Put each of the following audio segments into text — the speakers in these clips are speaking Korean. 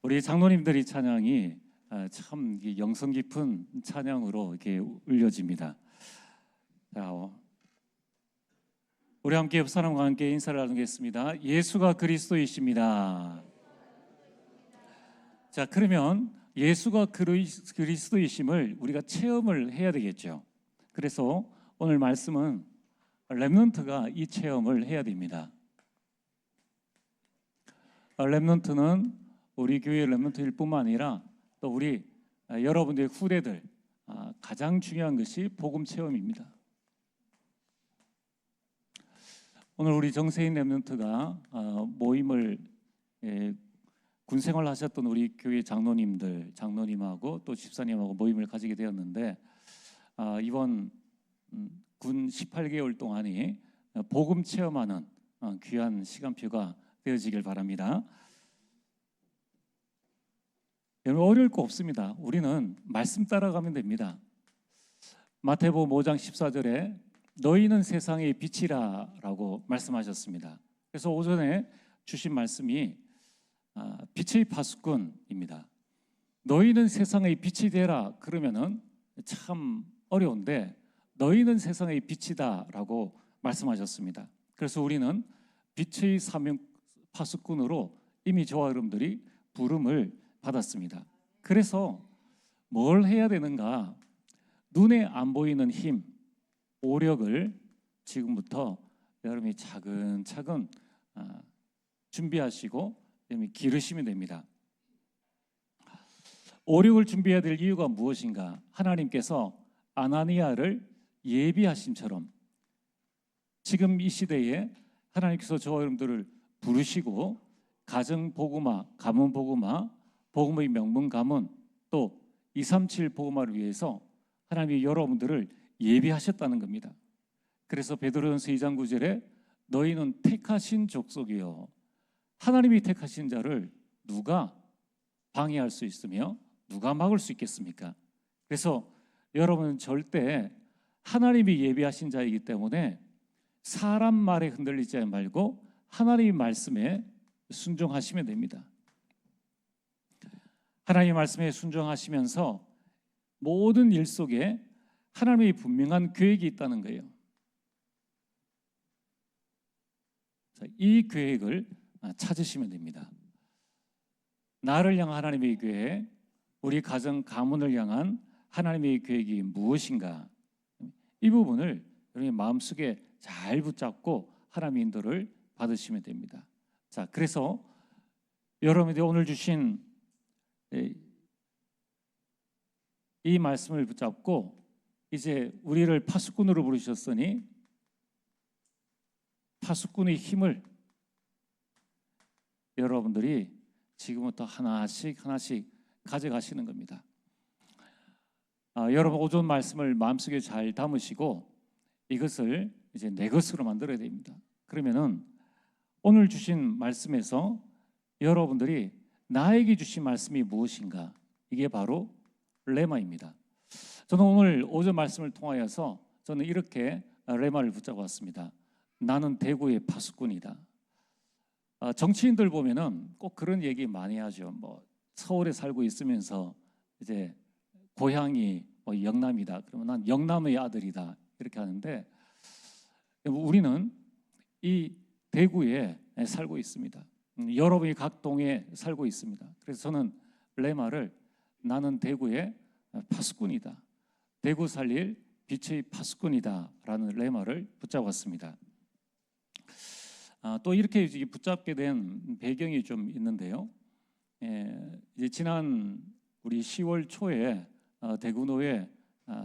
우리 장로님들이 찬양이 참 영성 깊은 찬양으로 이렇게 울려집니다. 자, 우리 함께 옆 사람과 함께 인사를 나누겠습니다. 예수가 그리스도이십니다. 자, 그러면 예수가 그리스도이심을 우리가 체험을 해야 되겠죠. 그래서 오늘 말씀은 렘넌트가 이 체험을 해야 됩니다. 렘넌트는 우리 교회 렘넌트일 뿐만 아니라 또 우리 여러분들의 후대들 가장 중요한 것이 복음 체험입니다. 오늘 우리 정세인 렘넌트가 모임을 군생활 하셨던 우리 교회 장로님하고 또 집사님하고 모임을 가지게 되었는데 이번 군 18개월 동안이 복음 체험하는 귀한 시간표가 되어지길 바랍니다. 여러분, 어려울 거 없습니다. 우리는 말씀 따라가면 됩니다. 마태복음 5장 14절에 너희는 세상의 빛이라 라고 말씀하셨습니다. 그래서 오전에 주신 말씀이 빛의 파수꾼입니다. 너희는 세상의 빛이 되라 그러면은 참 어려운데 너희는 세상의 빛이다 라고 말씀하셨습니다. 그래서 우리는 빛의 사명 파수꾼으로 이미 저와 여러분들이 부름을 받았습니다. 그래서 뭘 해야 되는가? 눈에 안 보이는 힘, 오력을 지금부터 여러분이 차근차근 준비하시고 기르시면 됩니다. 오력을 준비해야 될 이유가 무엇인가? 하나님께서 아나니아를 예비하심처럼 지금 이 시대에 하나님께서 저와 여러분들을 부르시고 가정 복음화, 가문 복음화, 복음의 명문 가문 또 237 복음화를 위해서 하나님이 여러분들을 예비하셨다는 겁니다. 그래서 베드로전서 2장 9절에 너희는 택하신 족속이요 하나님이 택하신 자를 누가 방해할 수 있으며 누가 막을 수 있겠습니까? 그래서 여러분은 절대 하나님이 예비하신 자이기 때문에 사람 말에 흔들리지 말고 하나님의 말씀에 순종하시면 됩니다. 하나님의 말씀에 순종하시면서 모든 일 속에 하나님의 분명한 계획이 있다는 거예요. 이 계획을 찾으시면 됩니다. 나를 향한 하나님의 계획, 우리 가정 가문을 향한 하나님의 계획이 무엇인가? 이 부분을 여러분의 마음속에 잘 붙잡고 하나님의 인도를 받으시면 됩니다. 자, 그래서 여러분들이 오늘 주신 이 말씀을 붙잡고 이제 우리를 파수꾼으로 부르셨으니 파수꾼의 힘을 여러분들이 지금부터 하나씩 가져가시는 겁니다. 여러분 오전 말씀을 마음속에 잘 담으시고 이것을 이제 내 것으로 만들어야 됩니다. 그러면은 오늘 주신 말씀에서 여러분들이 나에게 주신 말씀이 무엇인가? 이게 바로 레마입니다. 저는 오늘 오전 말씀을 통하여서 저는 이렇게 레마를 붙잡아 왔습니다. 나는 대구의 파수꾼이다. 정치인들 보면은 꼭 그런 얘기 많이 하죠. 뭐 서울에 살고 있으면서 이제 고향이 영남이다. 그러면 난 영남의 아들이다. 이렇게 하는데 우리는 이 대구에 살고 있습니다. 여러분이 각 동에 살고 있습니다. 그래서 저는 레마를 나는 대구의 파수꾼이다. 대구 살릴 빛의 파수꾼이다 라는 레마를 붙잡았습니다. 또 이렇게 붙잡게 된 배경이 좀 있는데요. 이제 지난 우리 10월 초에 대구 노회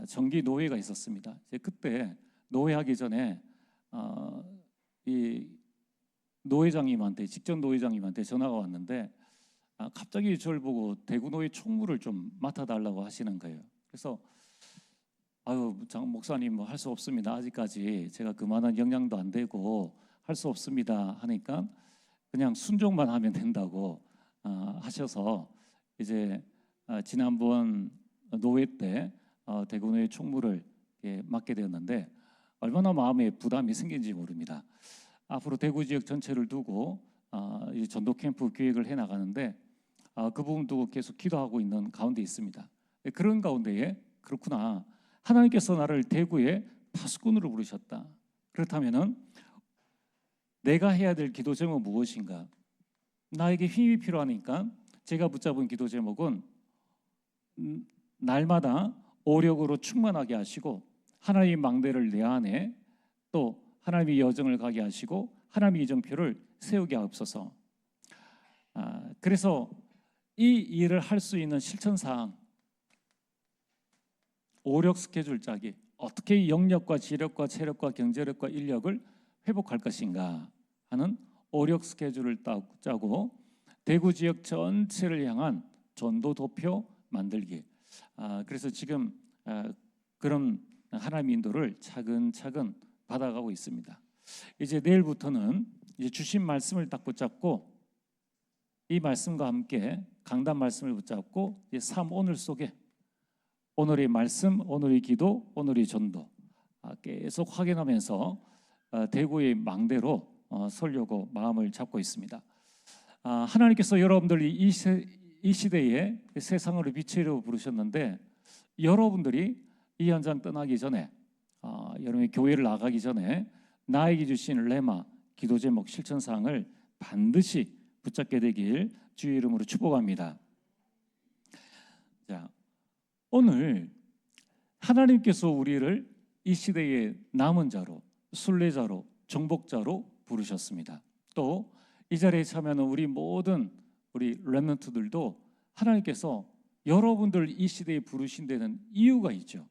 정기 노회가 있었습니다. 이제 그때 노회하기 전에 이 노회장님한테 직전 노회장님한테 전화가 왔는데 갑자기 저를 보고 대구 노회 총무를 좀 맡아달라고 하시는 거예요. 그래서 장 목사님 뭐 할 수 없습니다. 아직까지 제가 그만한 역량도 안 되고 할 수 없습니다 하니까 그냥 순종만 하면 된다고 하셔서 이제 지난번 노회 때 대구 노회 총무를 맡게 되었는데 얼마나 마음에 부담이 생긴지 모릅니다. 앞으로 대구 지역 전체를 두고 이 전도 캠프 기획을 해 나가는데 그 부분도 계속 기도하고 있는 가운데 있습니다. 그런 가운데에 그렇구나, 하나님께서 나를 대구의 파수꾼으로 부르셨다. 그렇다면은 내가 해야 될 기도 제목은 무엇인가? 나에게 힘이 필요하니까 제가 붙잡은 기도 제목은 날마다 오력으로 충만하게 하시고 하나님의 망대를 내 안에, 또 하나님의 여정을 가게 하시고 하나님의 이정표를 세우게 하옵소서. 그래서 이 일을 할 수 있는 실천사항, 오력 스케줄 짜기, 어떻게 영력과 지력과 체력과 경제력과 인력을 회복할 것인가 하는 오력 스케줄을 짜고 대구 지역 전체를 향한 전도 도표 만들기. 그래서 지금 그런 하나님의 인도를 차근차근 받아가고 있습니다. 이제 내일부터는 이제 주신 말씀을 딱 붙잡고 이 말씀과 함께 강단 말씀을 붙잡고 이제 삶 오늘 속에 오늘의 말씀, 오늘의 기도, 오늘의 전도 계속 확인하면서 대구의 망대로 서려고 마음을 잡고 있습니다. 하나님께서 여러분들이 이 시대에 세상으로 빛으로 부르셨는데, 여러분들이 이 현장 떠나기 전에, 여러분이 교회를 나가기 전에 나에게 주신 레마 기도 제목 실천사항을 반드시 붙잡게 되길 주의 이름으로 축복합니다. 자, 오늘 하나님께서 우리를 이 시대의 남은 자로, 순례자로, 정복자로 부르셨습니다. 또 이 자리에 참여하는 우리 모든 우리 렘넌트들도 하나님께서 여러분들 이 시대에 부르신 데는 이유가 있죠.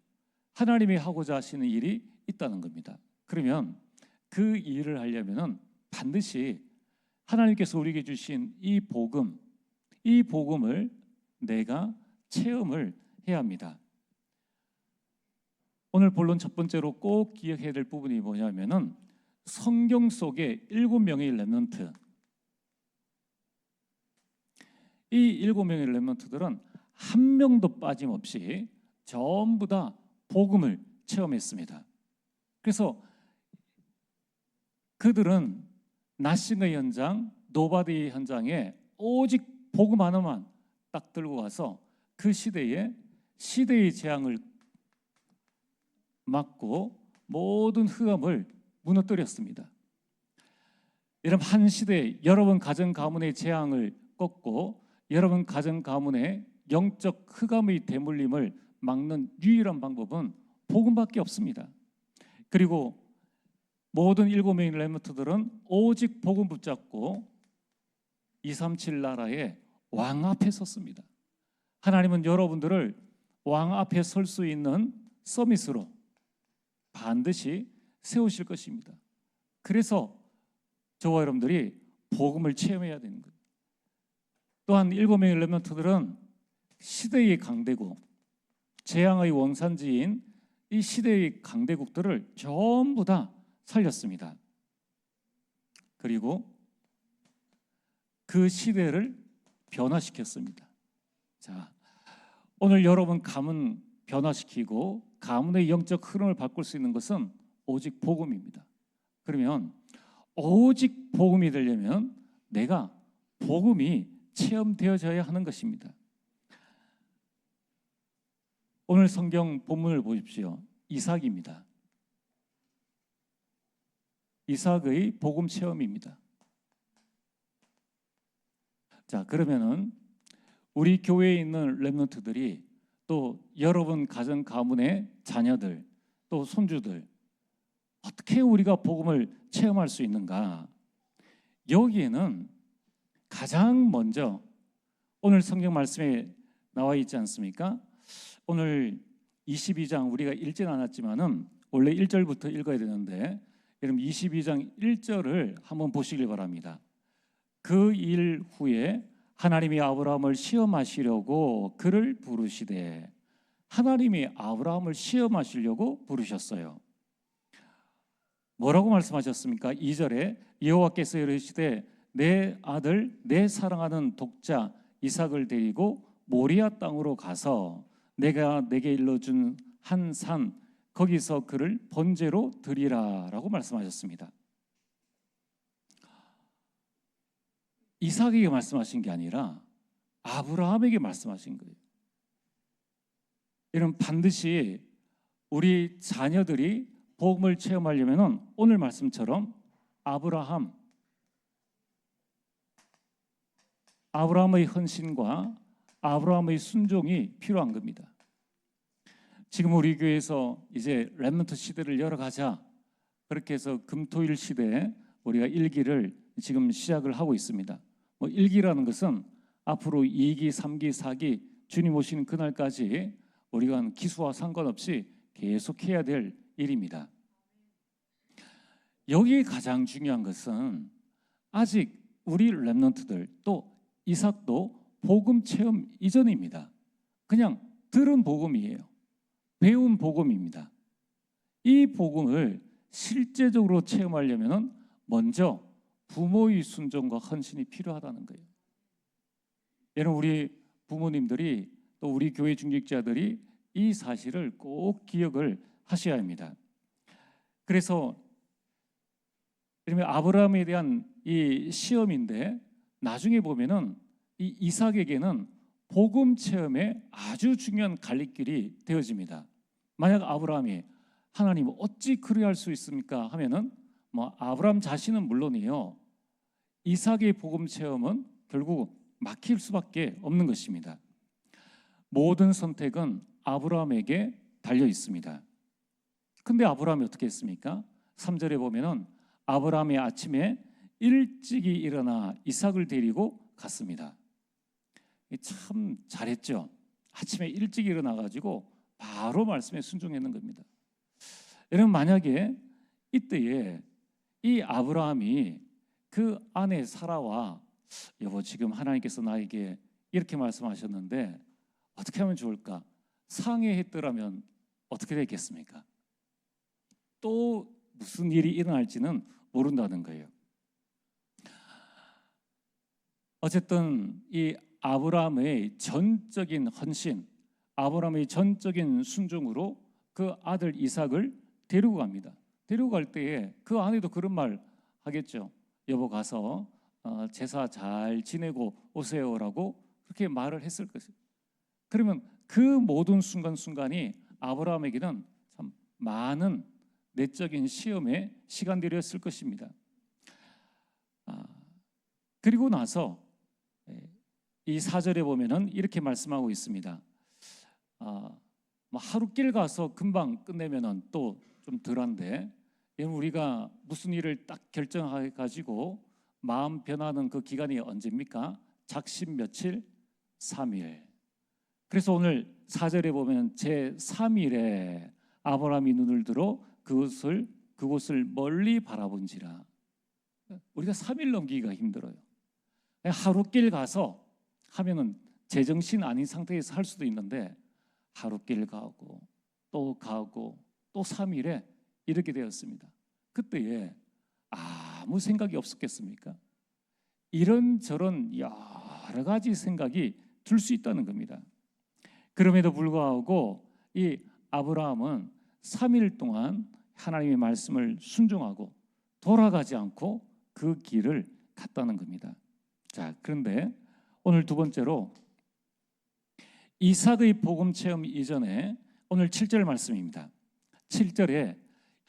하나님이 하고자 하시는 일이 있다는 겁니다. 그러면 그 일을 하려면은 반드시 하나님께서 우리에게 주신 이 복음을 내가 체험을 해야 합니다. 오늘 본론 첫 번째로 꼭 기억해야 될 부분이 뭐냐면은 성경 속에 7명의 렘넌트, 이 7명의 렘넌트들은 한 명도 빠짐없이 전부 다 복음을 체험했습니다. 그래서 그들은 나싱의 현장, 노바디의 현장에 오직 복음 하나만 딱 들고 가서 그 시대의 재앙을 막고 모든 흑암을 무너뜨렸습니다. 여러분, 한 시대에 여러분 가정 가문의 재앙을 꺾고 여러분 가정 가문의 영적 흑암의 대물림을 막는 유일한 방법은 복음밖에 없습니다. 그리고 모든 7명의 렘넌트들은 오직 복음 붙잡고 237 나라의 왕 앞에 섰습니다. 하나님은 여러분들을 왕 앞에 설 수 있는 서밋으로 반드시 세우실 것입니다. 그래서 저와 여러분들이 복음을 체험해야 되는 거예요. 또한 7명의 렘넌트들은 시대의 강대국, 재앙의 원산지인 이 시대의 강대국들을 전부 다 살렸습니다. 그리고 그 시대를 변화시켰습니다. 자, 오늘 여러분 가문 변화시키고 가문의 영적 흐름을 바꿀 수 있는 것은 오직 복음입니다. 그러면 오직 복음이 되려면 내가 복음이 체험되어져야 하는 것입니다. 오늘 성경 본문을 보십시오. 이삭입니다. 이삭의 복음 체험입니다. 자, 그러면은 우리 교회에 있는 렘넌트들이, 또 여러분 가정 가문의 자녀들, 또 손주들, 어떻게 우리가 복음을 체험할 수 있는가? 여기에는 가장 먼저 오늘 성경 말씀에 나와 있지 않습니까? 오늘 22장 우리가 읽진 않았지만은 원래 1절부터 읽어야 되는데, 여러분 22장 1절을 한번 보시길 바랍니다. 그 일 후에 하나님이 아브라함을 시험하시려고 그를 부르시되, 하나님이 아브라함을 시험하시려고 부르셨어요. 뭐라고 말씀하셨습니까? 2절에 여호와께서 이르시되 내 아들 내 사랑하는 독자 이삭을 데리고 모리아 땅으로 가서 내가 내게 일러준 한 산 거기서 그를 번제로 드리라라고 말씀하셨습니다. 이삭에게 말씀하신 게 아니라 아브라함에게 말씀하신 거예요. 이런 반드시 우리 자녀들이 복음을 체험하려면 오늘 말씀처럼 아브라함의 헌신과 아브라함의 순종이 필요한 겁니다. 지금 우리 교회에서 이제 렘넌트 시대를 열어가자, 그렇게 해서 금토일 시대에 우리가 1기를 지금 시작을 하고 있습니다. 1기라는 것은 앞으로 2기, 3기, 4기 주님 오시는 그날까지 우리가 기수와 상관없이 계속해야 될 일입니다. 여기 가장 중요한 것은 아직 우리 렘넌트들 또 이삭도 복음 체험 이전입니다. 그냥 들은 복음이에요. 배운 복음입니다. 이 복음을 실제적으로 체험하려면 먼저 부모의 순종과 헌신이 필요하다는 거예요. 여러분, 우리 부모님들이 또 우리 교회 중직자들이 이 사실을 꼭 기억을 하셔야 합니다. 그래서 이러면 아브라함에 대한 이 시험인데 나중에 보면은 이 이삭에게는 복음 체험에 아주 중요한 갈림길이 되어집니다. 만약 아브라함이 하나님 어찌 그리할 수 있습니까 하면은 아브라함 자신은 물론이요, 이삭의 복음 체험은 결국 막힐 수밖에 없는 것입니다. 모든 선택은 아브라함에게 달려 있습니다. 근데 아브라함이 어떻게 했습니까? 3절에 보면은 아브라함이 아침에 일찍이 일어나 이삭을 데리고 갔습니다. 참 잘했죠. 아침에 일찍 일어나 가지고 바로 말씀에 순종했는 겁니다. 여러분, 만약에 이때에 이 아브라함이 그 아내 사라와 여보, 지금 하나님께서 나에게 이렇게 말씀하셨는데 어떻게 하면 좋을까? 상의했더라면 어떻게 됐겠습니까? 또 무슨 일이 일어날지는 모른다는 거예요. 어쨌든 이 아브라함의 전적인 헌신, 아브라함의 전적인 순종으로 그 아들 이삭을 데리고 갑니다. 데리고 갈 때에 그 아내도 그런 말 하겠죠. 여보, 가서 제사 잘 지내고 오세요라고 그렇게 말을 했을 것이에요. 그러면 그 모든 순간순간이 아브라함에게는 참 많은 내적인 시험의 시간들이었을 것입니다. 그리고 나서 이 4절에 보면은 이렇게 말씀하고 있습니다. 하루길 가서 금방 끝내면은 또 좀 덜한데, 우리가 무슨 일을 딱 결정해 가지고 마음 변하는 그 기간이 언제입니까? 작심 며칠? 3일. 그래서 오늘 4절에 보면 제 3일에 아브라함이 눈을 들어 그곳을 멀리 바라본지라. 우리가 3일 넘기기가 힘들어요. 하루길 가서 하면은 제정신 아닌 상태에서 할 수도 있는데 하루길 가고 또 3일에 이렇게 되었습니다. 그때에 아무 생각이 없었겠습니까? 이런저런 여러 가지 생각이 들 수 있다는 겁니다. 그럼에도 불구하고 이 아브라함은 3일 동안 하나님의 말씀을 순종하고 돌아가지 않고 그 길을 갔다는 겁니다. 자, 그런데 오늘 두 번째로 이삭의 복음 체험 이전에 오늘 7절 말씀입니다. 7절에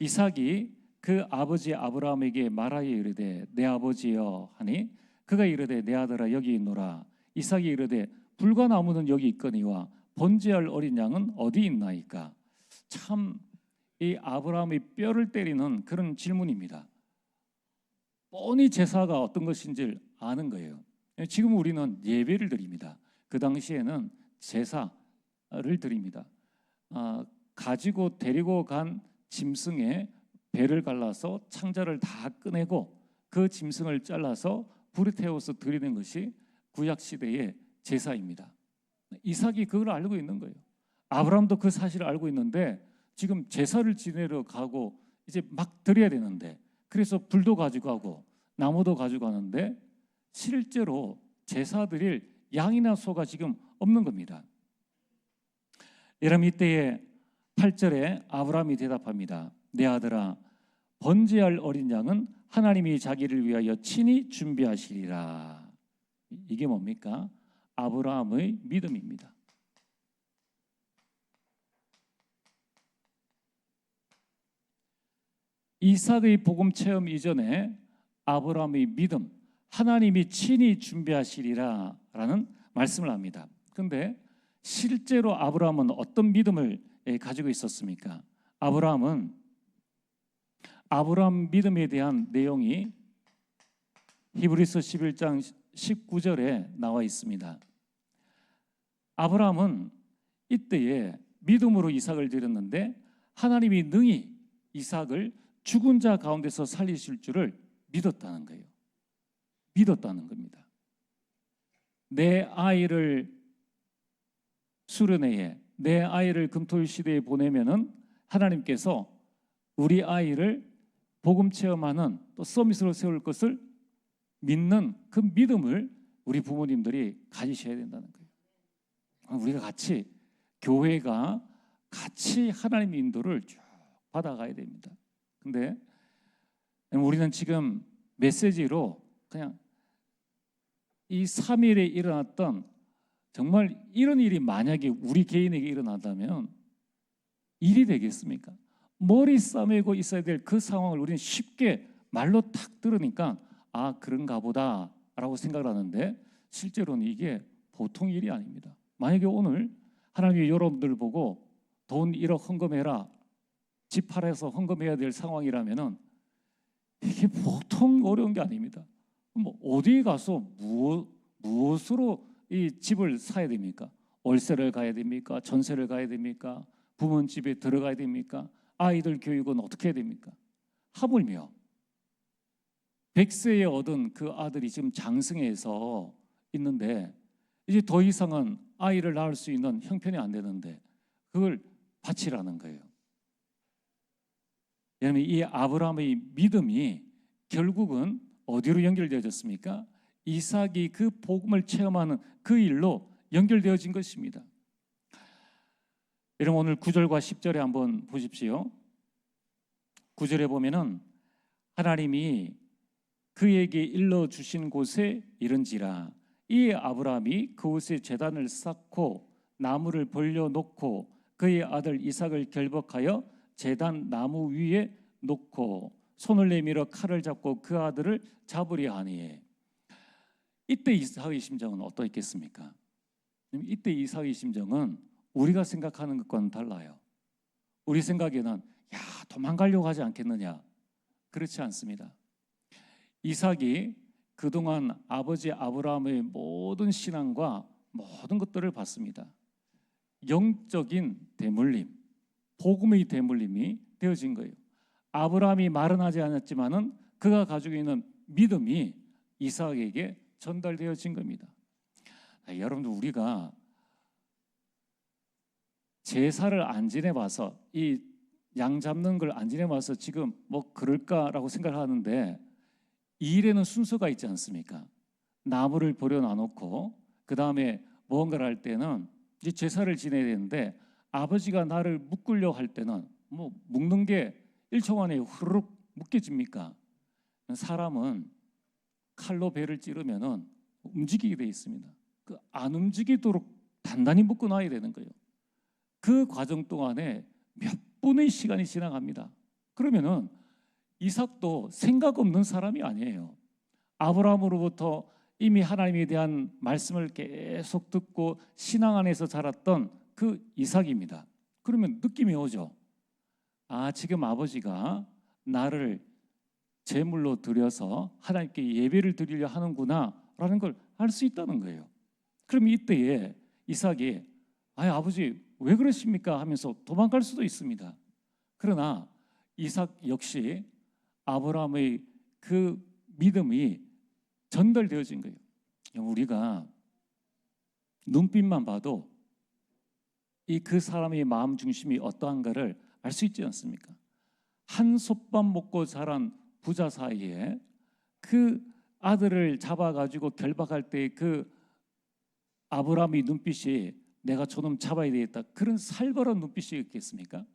이삭이 그 아버지 아브라함에게 말하여 이르되 내 아버지여 하니 그가 이르되 내 아들아 여기 있노라. 이삭이 이르되 불과 나무는 여기 있거니와 번제할 어린 양은 어디 있나이까. 참 이 아브라함의 뼈를 때리는 그런 질문입니다. 뻔히 제사가 어떤 것인지를 아는 거예요. 지금 우리는 예배를 드립니다. 그 당시에는 제사를 드립니다. 가지고 데리고 간 짐승의 배를 갈라서 창자를 다 꺼내고 그 짐승을 잘라서 불에 태워서 드리는 것이 구약 시대의 제사입니다. 이삭이 그걸 알고 있는 거예요. 아브라함도 그 사실을 알고 있는데 지금 제사를 지내러 가고 이제 막 드려야 되는데, 그래서 불도 가지고 가고 나무도 가지고 가는데 실제로 제사 드릴 양이나 소가 지금 없는 겁니다. 여러분, 이때에 8절에 아브라함이 대답합니다. 내 아들아, 번제할 어린 양은 하나님이 자기를 위하여 친히 준비하시리라. 이게 뭡니까? 아브라함의 믿음입니다. 이삭의 복음 체험 이전에 아브라함의 믿음, 하나님이 친히 준비하시리라 라는 말씀을 합니다. 그런데 실제로 아브라함은 어떤 믿음을 가지고 있었습니까? 아브라함 믿음에 대한 내용이 히브리서 11장 19절에 나와 있습니다. 아브라함은 이때에 믿음으로 이삭을 드렸는데 하나님이 능히 이삭을 죽은 자 가운데서 살리실 줄을 믿었다는 거예요. 믿었다는 겁니다. 내 아이를 수련회에, 내 아이를 금토일 시대에 보내면은 하나님께서 우리 아이를 복음 체험하는 또 서밋으로 세울 것을 믿는 그 믿음을 우리 부모님들이 가지셔야 된다는 거예요. 우리가 같이, 교회가 같이 하나님의 인도를 쭉 받아가야 됩니다. 근데 우리는 지금 메시지로 그냥 이 3일에 일어났던 정말 이런 일이 만약에 우리 개인에게 일어난다면 일이 되겠습니까? 머리 싸매고 있어야 될 그 상황을 우리는 쉽게 말로 탁 들으니까 아, 그런가 보다 라고 생각을 하는데 실제로는 이게 보통 일이 아닙니다. 만약에 오늘 하나님이 여러분들 보고 돈 1억 헌금해라, 집 팔아서 헌금해야 될 상황이라면은 이게 보통 어려운 게 아닙니다. 뭐 어디 가서 무엇으로 이 집을 사야 됩니까? 월세를 가야 됩니까? 전세를 가야 됩니까? 부모님 집에 들어가야 됩니까? 아이들 교육은 어떻게 해야 됩니까? 하물며 100세에 얻은 그 아들이 지금 장성해서 있는데 이제 더 이상은 아이를 낳을 수 있는 형편이 안 되는데 그걸 바치라는 거예요. 여러분, 이 아브라함의 믿음이 결국은 어디로 연결되어졌습니까? 이삭이 그 복음을 체험하는 그 일로 연결되어진 것입니다. 여러분, 오늘 9절과 10절에 한번 보십시오. 9절에 보면은 하나님이 그에게 일러주신 곳에 이른지라 이 아브라함이 그곳에 제단을 쌓고 나무를 벌려놓고 그의 아들 이삭을 결박하여 제단 나무 위에 놓고 손을 내밀어 칼을 잡고 그 아들을 잡으려 하니 이때 이삭의 심정은 어떠했겠습니까? 이때 이삭의 심정은 우리가 생각하는 것과는 달라요. 우리 생각에는 야, 도망가려고 하지 않겠느냐? 그렇지 않습니다. 이삭이 그동안 아버지 아브라함의 모든 신앙과 모든 것들을 봤습니다. 영적인 대물림, 복음의 대물림이 되어진 거예요. 아브라함이 말은 하지 않았지만은 그가 가지고 있는 믿음이 이삭에게 전달되어진 겁니다. 여러분들, 우리가 제사를 안 지내봐서 이 양 잡는 걸 안 지내봐서 지금 뭐 그럴까라고 생각하는데 이 일에는 순서가 있지 않습니까? 나무를 버려놔놓고 그 다음에 무언가를 할 때는 이제 제사를 지내야 되는데 아버지가 나를 묶으려 할 때는 뭐 묶는 게 1초 만에 후루룩 묶여집니까? 사람은 칼로 배를 찌르면은 움직이게 돼 있습니다. 그 안 움직이도록 단단히 묶어 놔야 되는 거예요. 그 과정 동안에 몇 분의 시간이 지나갑니다. 그러면은 이삭도 생각 없는 사람이 아니에요. 아브라함으로부터 이미 하나님에 대한 말씀을 계속 듣고 신앙 안에서 자랐던 그 이삭입니다. 그러면 느낌이 오죠. 아, 지금 아버지가 나를 제물로 드려서 하나님께 예배를 드리려 하는구나 라는 걸 알 수 있다는 거예요. 그럼 이때에 이삭이 아버지 왜 그러십니까 하면서 도망갈 수도 있습니다. 그러나 이삭 역시 아브라함의 그 믿음이 전달되어진 거예요. 우리가 눈빛만 봐도 이 그 사람의 마음 중심이 어떠한가를 알 수 있지 않습니까? 한 솥밥 먹고 자란 부자 사이에 그 아들을 잡아가지고 결박할 때 그 아브라함의 눈빛이 내가 저놈 잡아야 되겠다, 그런 살벌한 눈빛이 있겠습니까?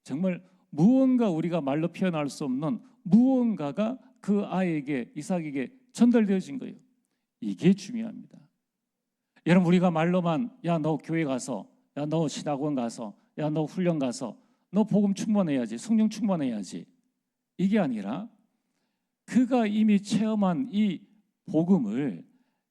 정말 무언가 우리가 말로 표현할 수 없는 무언가가 그 아이에게, 이삭에게 전달되어진 거예요. 이게 중요합니다. 여러분 우리가 말로만 야 너 교회 가서, 야 너 신학원 가서, 야 너 훈련 가서, 너 복음 충만해야지, 성령 충만해야지, 이게 아니라 그가 이미 체험한 이 복음을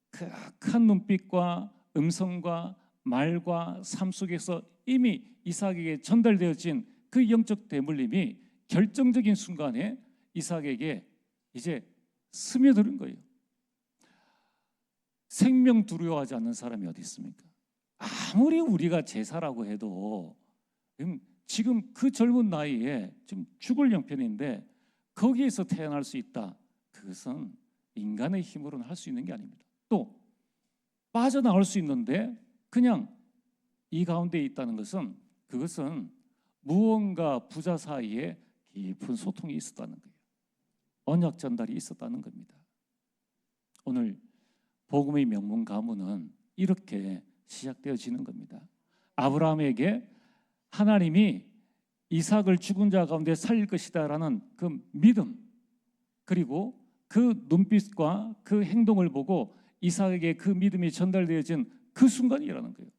그 악한 눈빛과 음성과 말과 삶 속에서 이미 이삭에게 전달되어진 그 영적 대물림이 결정적인 순간에 이삭에게 이제 스며드는 거예요. 생명 두려워하지 않는 사람이 어디 있습니까? 아무리 우리가 제사라고 해도 지금 그 젊은 나이에 지금 죽을 형편인데 거기에서 태어날 수 있다. 그것은 인간의 힘으로는 할 수 있는 게 아닙니다. 또 빠져나올 수 있는데 그냥 이 가운데 있다는 것은, 그것은 무언가 부자 사이에 깊은 소통이 있었다는 거예요. 언약 전달이 있었다는 겁니다. 오늘 복음의 명문 가문은 이렇게 시작되어지는 겁니다. 아브라함에게 하나님이 이삭을 죽은 자 가운데 살릴 것이다라는 그 믿음, 그리고 그 눈빛과 그 행동을 보고 이삭에게 그 믿음이 전달되어진 그 순간이라는 거예요.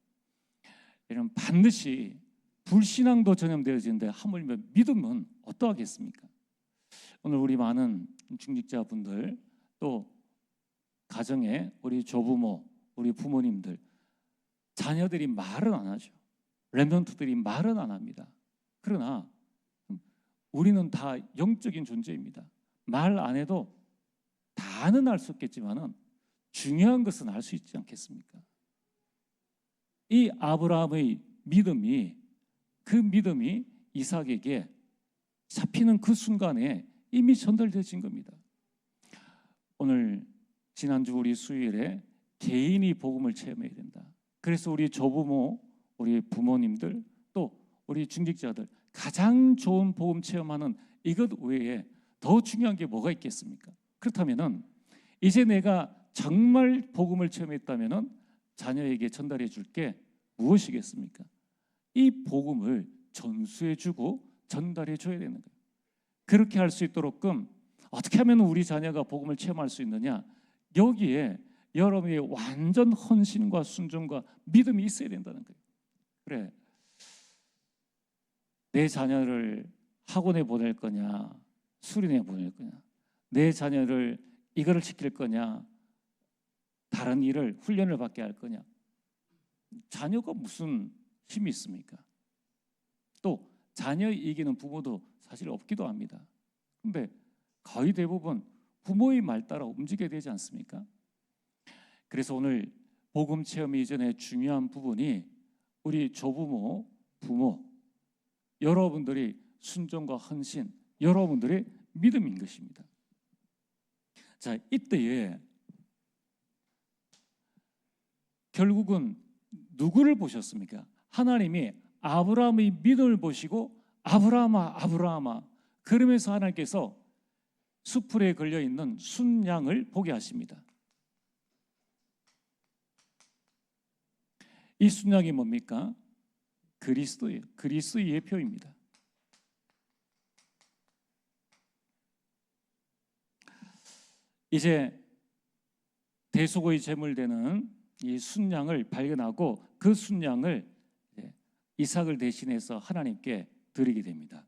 이런 반드시 불신앙도 전염되어지는데 하물며 믿음은 어떠하겠습니까? 오늘 우리 많은 중직자분들, 또 가정에 우리 조부모, 우리 부모님들, 자녀들이 말은 안 하죠. 렘넌트들이 말은 안 합니다. 그러나 우리는 다 영적인 존재입니다. 말 안 해도 다는 알 수 없겠지만은 중요한 것은 알 수 있지 않겠습니까? 이 아브라함의 믿음이, 그 믿음이 이삭에게 잡히는 그 순간에 이미 전달되어진 겁니다. 오늘 지난주 우리 수요일에 개인이 복음을 체험해야 된다. 그래서 우리 조부모, 우리 부모님들, 또 우리 중직자들 가장 좋은 복음 체험하는 이것 외에 더 중요한 게 뭐가 있겠습니까? 그렇다면은 이제 내가 정말 복음을 체험했다면은 자녀에게 전달해 줄 게 무엇이겠습니까? 이 복음을 전수해주고 전달해 줘야 되는 거예요. 그렇게 할 수 있도록끔 어떻게 하면 우리 자녀가 복음을 체험할 수 있느냐? 여기에 여러분의 완전 헌신과 순종과 믿음이 있어야 된다는 거예요. 그래, 내 자녀를 학원에 보낼 거냐, 수련회 보낼 거냐, 내 자녀를 이거를 시킬 거냐, 다른 일을 훈련을 받게 할 거냐, 자녀가 무슨 힘이 있습니까? 또 자녀 이기는 부모도 사실 없기도 합니다. 근데 거의 대부분 부모의 말 따라 움직여야 되지 않습니까? 그래서 오늘 복음 체험 이전에 중요한 부분이 우리 조부모, 부모, 여러분들이 순종과 헌신, 여러분들의 믿음인 것입니다. 자, 이때에 결국은 누구를 보셨습니까? 하나님이 아브라함의 믿음을 보시고 아브라함아, 아브라함아, 그러면서 하나님께서 수풀에 걸려있는 순양을 보게 하십니다. 이 순양이 뭡니까? 그리스도예요. 그리스도의 예표입니다. 이제 대속의 제물 되는 이 순양을 발견하고 그 순양을 이삭을 대신해서 하나님께 드리게 됩니다.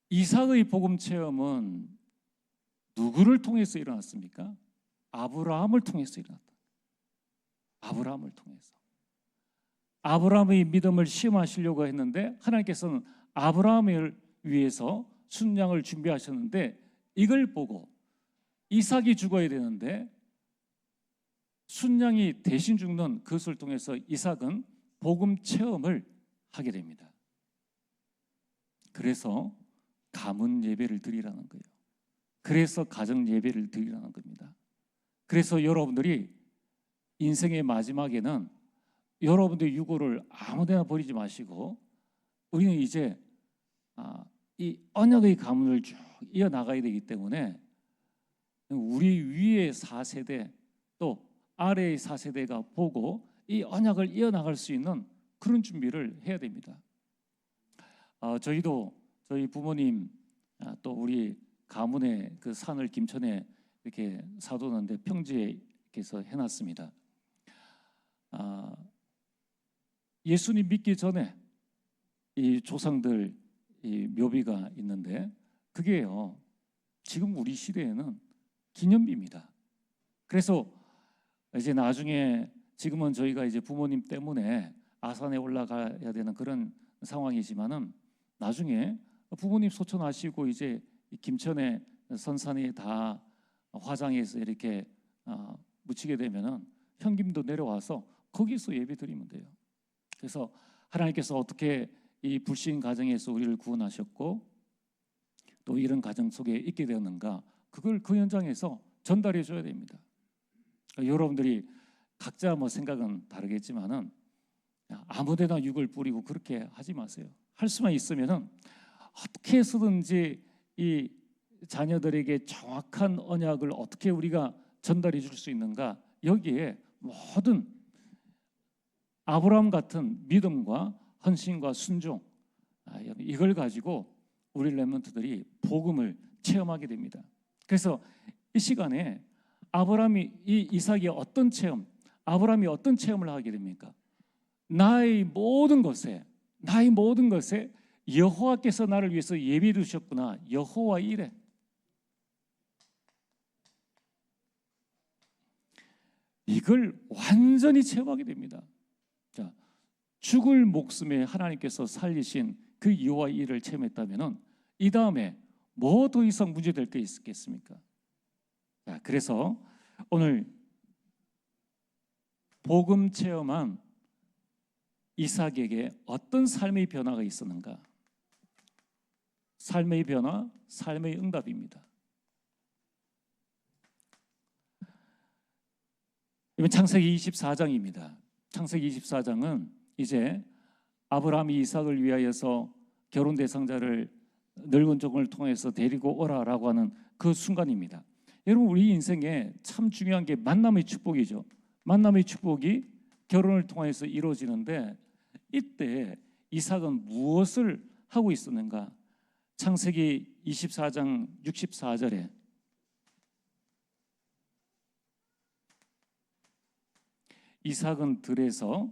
이삭의 복음 체험은 누구를 통해서 일어났습니까? 아브라함을 통해서 일어났다. 아브라함을 통해서. 아브라함의 믿음을 시험하시려고 했는데 하나님께서는 아브라함을 위해서 순양을 준비하셨는데 이걸 보고 이삭이 죽어야 되는데 순양이 대신 죽는 그것을 통해서 이삭은 복음 체험을 하게 됩니다. 그래서 가문 예배를 드리라는 거예요. 그래서 가정 예배를 드리라는 겁니다. 그래서 여러분들이 인생의 마지막에는 여러분들의 유고를 아무데나 버리지 마시고 우리는 이제 이 언약의 가문을 쭉 이어나가야 되기 때문에 우리 위의 4세대 또 아래의 4세대가 보고 이 언약을 이어나갈 수 있는 그런 준비를 해야 됩니다. 저희도 저희 부모님 또 우리 가문의 그 산을 김천에 이렇게 사두는데 평지에 이렇게 해서 해놨습니다. 아, 예수님 믿기 전에 이 조상들 이 묘비가 있는데 그게요 지금 우리 시대에는 기념비입니다. 그래서 이제 나중에 지금은 저희가 이제 부모님 때문에 아산에 올라가야 되는 그런 상황이지만은 나중에 부모님 소천하시고 이제 김천의 선산에 다 화장해서 이렇게 묻히게 되면은 현김도 내려와서 거기서 예배 드리면 돼요. 그래서 하나님께서 어떻게 이 불신 가정에서 우리를 구원하셨고 또 이런 가정 속에 있게 되었는가 그걸 그 현장에서 전달해 줘야 됩니다. 여러분들이 각자 뭐 생각은 다르겠지만은 아무데나 육을 뿌리고 그렇게 하지 마세요. 할 수만 있으면은 어떻게 해서든지 이 자녀들에게 정확한 언약을 어떻게 우리가 전달해 줄 수 있는가 여기에 모든 아브라함 같은 믿음과 헌신과 순종 이걸 가지고 우리 렘넌트들이 복음을 체험하게 됩니다. 그래서 이 시간에 아브라함이 이 이삭이 어떤 체험, 아브라함이 어떤 체험을 하게 됩니까? 나의 모든 것에 여호와께서 나를 위해서 예비해 두셨구나. 여호와 이래. 이걸 완전히 체험하게 됩니다. 자, 죽을 목숨에 하나님께서 살리신 그 여호와 일을 체험했다면은 이 다음에 뭐 더 이상 문제될 게 있겠습니까? 자, 그래서 오늘 복음 체험한 이삭에게 어떤 삶의 변화가 있었는가? 삶의 변화, 삶의 응답입니다. 이번 창세기 24장입니다. 창세기 24장은 이제 아브라함이 이삭을 위하여서 결혼 대상자를 늙은 종을 통해서 데리고 오라라고 하는 그 순간입니다. 여러분 우리 인생에 참 중요한 게 만남의 축복이죠. 만남의 축복이 결혼을 통해서 이루어지는데 이때 이삭은 무엇을 하고 있었는가? 창세기 24장 64절에 이삭은 들에서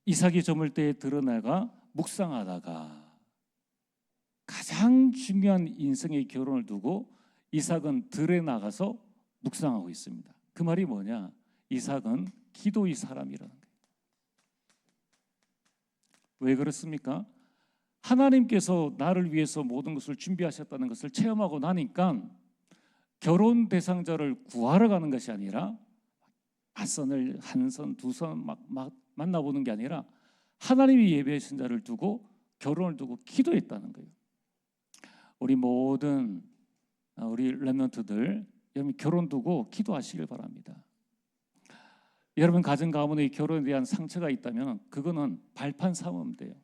이삭이 저물 때에 드러나가 묵상하다가 가장 중요한 인생의 결혼을 두고 이삭은 들에 나가서 묵상하고 있습니다. 그 말이 뭐냐? 이삭은 기도의 사람이라는 거예요. 왜 그렇습니까? 하나님께서 나를 위해서 모든 것을 준비하셨다는 것을 체험하고 나니까 결혼 대상자를 구하러 가는 것이 아니라 한 선, 두 선 막 만나보는 게 아니라 하나님이 예배하신 자를 두고 결혼을 두고 기도했다는 거예요. 우리 모든 우리 렘넌트들 여러분 결혼 두고 기도하시길 바랍니다. 여러분 가정 가문의 결혼에 대한 상처가 있다면 그거는 발판 삼으면 돼요.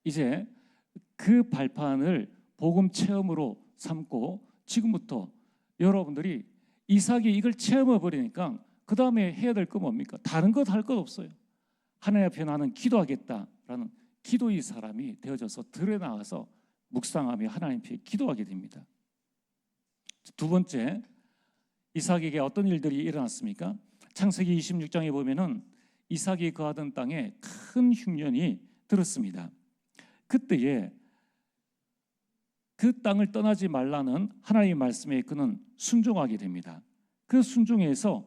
이제 그 발판을 복음 체험으로 삼고 지금부터 여러분들이 이삭이 이걸 체험해 버리니까 그 다음에 해야 될 거 뭡니까? 다른 것 할 것 없어요. 하나님 앞에 나는 기도하겠다라는 기도의 사람이 되어져서 들에 나가서 묵상하며 하나님 앞에 기도하게 됩니다. 두 번째, 이삭에게 어떤 일들이 일어났습니까? 창세기 26장에 보면은 이삭이 거하던 땅에 큰 흉년이 들었습니다. 그때에 그 땅을 떠나지 말라는 하나님의 말씀에 그는 순종하게 됩니다. 그 순종에서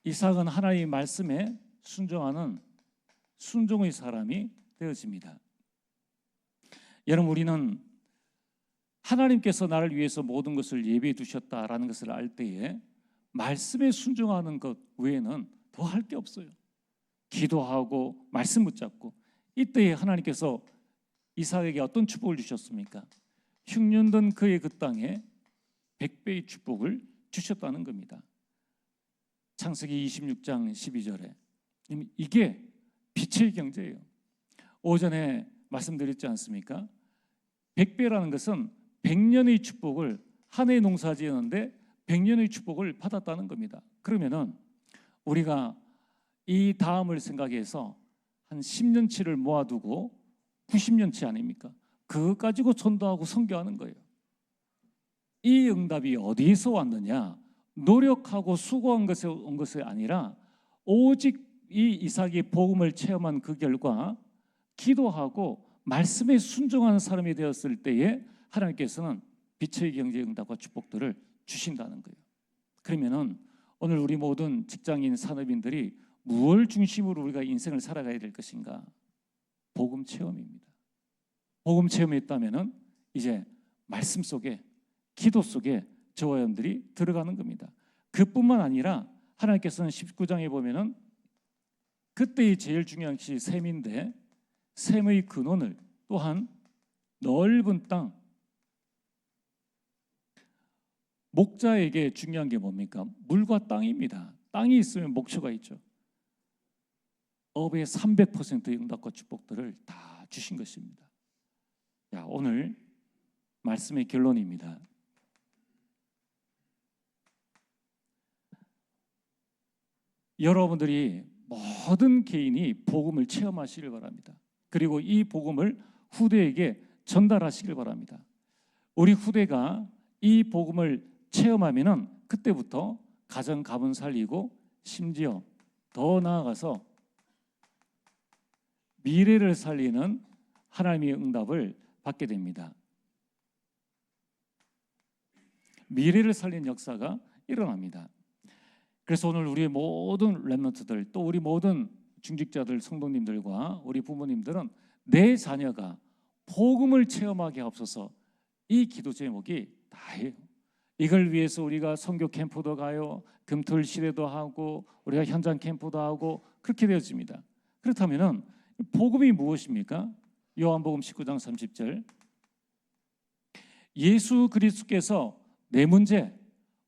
이삭은 하나님의 말씀에 순종하는 순종의 사람이 되어집니다. 여러분 우리는 하나님께서 나를 위해서 모든 것을 예비해 두셨다라는 것을 알 때에 말씀에 순종하는 것 외에는 더 할 게 없어요. 기도하고 말씀 붙잡고 이때에 하나님께서 이삭에게 어떤 축복을 주셨습니까? 흉년된 그의 그 땅에 100배의 축복을 주셨다는 겁니다. 창세기 26장 12절에 이게 빛의 경제예요. 오전에 말씀드렸지 않습니까? 100배라는 것은 100년의 축복을 한 해 농사 지었는데 100년의 축복을 받았다는 겁니다. 그러면은 우리가 이 다음을 생각해서 한 10년치를 모아두고 90년치 아닙니까? 그거 가지고 전도하고 선교하는 거예요. 이 응답이 어디서 왔느냐? 노력하고 수고한 것에 온 것이 아니라 오직 이 이삭이 복음을 체험한 그 결과 기도하고 말씀에 순종하는 사람이 되었을 때에 하나님께서는 빛의 경제 응답과 축복들을 주신다는 거예요. 그러면은 오늘 우리 모든 직장인 산업인들이 무엇을 중심으로 우리가 인생을 살아가야 될 것인가? 복음 체험입니다. 복음 체험했다면은 이제 말씀 속에, 기도 속에 저와 여러분들이 들어가는 겁니다. 그뿐만 아니라 하나님께서는 19장에 보면은 그때의 제일 중요한 것이 셈인데, 셈의 근원을 또한 넓은 땅, 목자에게 중요한 게 뭡니까? 물과 땅입니다. 땅이 있으면 목초가 있죠. 업의 300%의 응답과 축복들을 다 주신 것입니다. 자, 오늘 말씀의 결론입니다. 여러분들이 모든 개인이 복음을 체험하시길 바랍니다. 그리고 이 복음을 후대에게 전달하시길 바랍니다. 우리 후대가 이 복음을 체험하면은 그때부터 가정 가문 살리고 심지어 더 나아가서 미래를 살리는 하나님의 응답을 받게 됩니다. 미래를 살리는 역사가 일어납니다. 그래서 오늘 우리의 모든 렘넌트들, 또 우리 모든 중직자들, 성도님들과 우리 부모님들은 내 자녀가 복음을 체험하게 하옵소서, 이 기도 제목이 다예요. 이걸 위해서 우리가 선교 캠프도 가요, 금토일 시대도 하고, 우리가 현장 캠프도 하고, 그렇게 되어집니다. 그렇다면은 복음이 무엇입니까? 요한복음 19장 30절, 예수 그리스도께서 내 문제,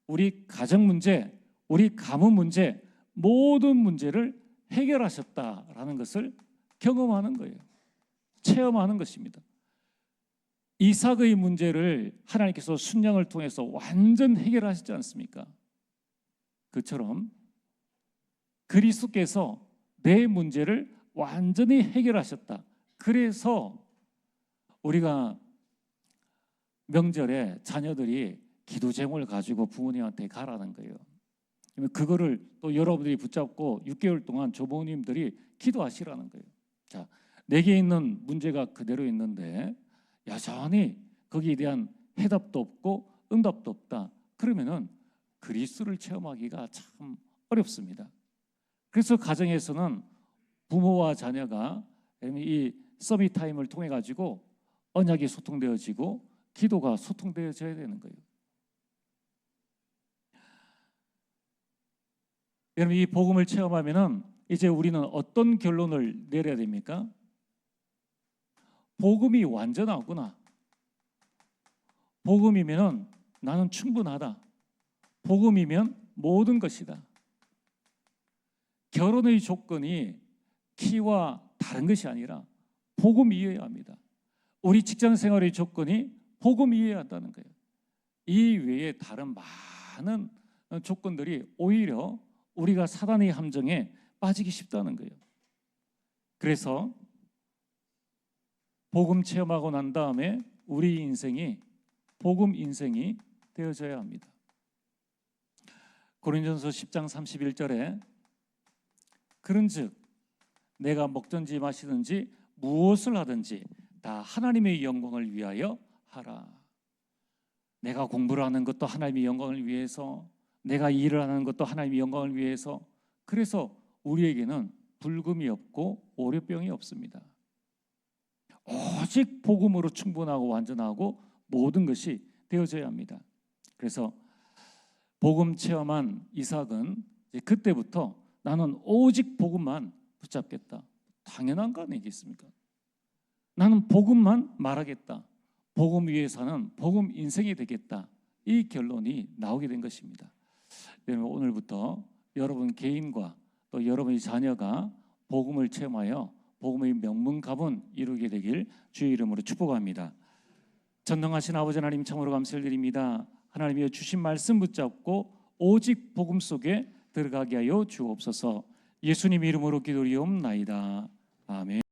우리 가정 문제, 우리 가문 문제, 모든 문제를 해결하셨다라는 것을 경험하는 거예요. 체험하는 것입니다. 이삭의 문제를 하나님께서 순양을 통해서 완전 해결하시지 않습니까? 그처럼 그리스도께서 내 문제를 완전히 해결하셨다. 그래서 우리가 명절에 자녀들이 기도 제목을 가지고 부모님한테 가라는 거예요. 그거를 또 여러분들이 붙잡고 6개월 동안 조부모님들이 기도하시라는 거예요. 자, 내게 있는 문제가 그대로 있는데 여전히 거기에 대한 해답도 없고 응답도 없다. 그러면은 그리스도를 체험하기가 참 어렵습니다. 그래서 가정에서는 부모와 자녀가 이 서밋 타임을 통해 가지고 언약이 소통되어지고 기도가 소통되어져야 되는 거예요. 여러분, 이 복음을 체험하면은 이제 우리는 어떤 결론을 내려야 됩니까? 복음이 완전하구나. 복음이면은 나는 충분하다. 복음이면 모든 것이다. 결혼의 조건이 키와 다른 것이 아니라 복음이어야 합니다. 우리 직장 생활의 조건이 복음이어야 한다는 거예요. 이 외에 다른 많은 조건들이 오히려 우리가 사단의 함정에 빠지기 쉽다는 거예요. 그래서 복음 체험하고 난 다음에 우리 인생이 복음 인생이 되어져야 합니다. 고린도전서 10장 31절에 그런즉 내가 먹든지 마시든지 무엇을 하든지 다 하나님의 영광을 위하여 하라. 내가 공부를 하는 것도 하나님의 영광을 위해서, 내가 일을 하는 것도 하나님의 영광을 위해서. 그래서 우리에게는 불금이 없고 오류병이 없습니다. 오직 복음으로 충분하고 완전하고 모든 것이 되어져야 합니다. 그래서 복음 체험한 이삭은 그때부터 나는 오직 복음만 붙잡겠다. 당연한 거 아니겠습니까? 나는 복음만 말하겠다. 복음 위에 사는 복음 인생이 되겠다. 이 결론이 나오게 된 것입니다. 여러분, 오늘부터 여러분 개인과 또 여러분의 자녀가 복음을 체험하여 복음의 명문 가문 이루게 되길 주의 이름으로 축복합니다. 전능하신 아버지 하나님, 참으로 감사를 드립니다. 하나님이여, 주신 말씀 붙잡고 오직 복음 속에 들어가게 하여 주옵소서. 예수님 이름으로 기도리옵나이다. 아멘.